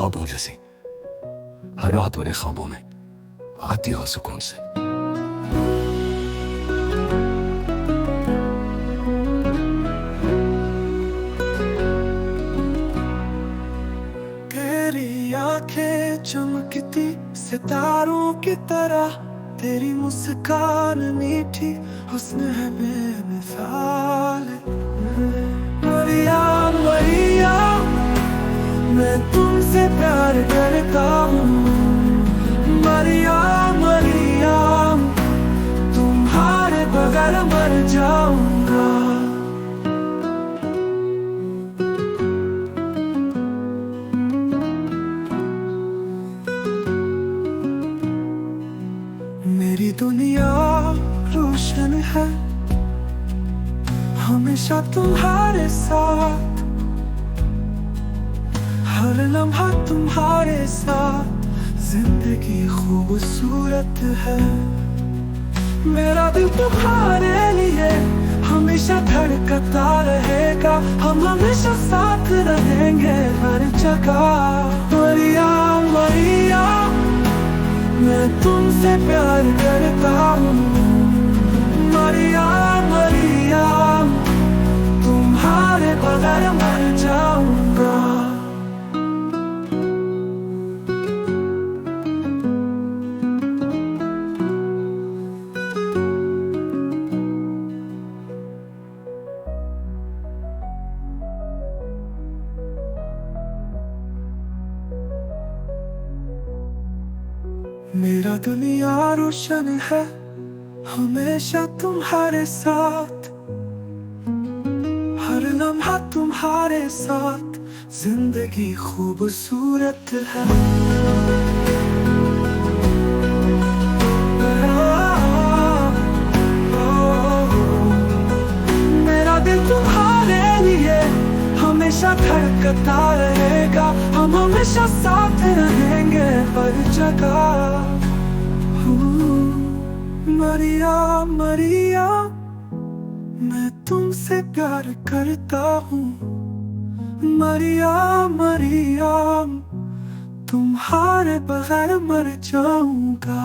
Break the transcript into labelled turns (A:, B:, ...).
A: ख्वाबों जैसी। हर रात मेरे ख्वाबों में आती हो सुकून से।
B: तेरी आंखें चमकती सितारों की तरह, तेरी मुस्कान मीठी हुस्न है बेमिसाल। मरिया मरिया मैं तुमसे प्यार करता हूँ। मरिया मरिया तुम्हारे बगैर मर जाऊंगा। मेरी दुनिया रोशन है हमेशा तुम्हारे साथ, हर लम्हा तुम्हारे साथ जिंदगी खूबसूरत है। मेरा दिल तुम्हारे लिए हमेशा धड़कता रहेगा, हम हमेशा साथ रहेंगे हर जगह। मरिया मरिया मैं तुमसे प्यार करता हूँ। मरिया मरिया तुम्हारे बगैर मर जाऊंगा। मेरा दुनिया रोशन है हमेशा तुम्हारे साथ, हर लम्हा तुम्हारे साथ जिंदगी खूबसूरत है। मेरा दिल तुम्हारे लिए हमेशा धड़कता रहेगा, हम हमेशा साथ रहेंगे हर जगह। मरिया मरिया मैं तुमसे प्यार करता हूँ। मरिया मरिया तुम्हारे बगैर मर जाऊंगा।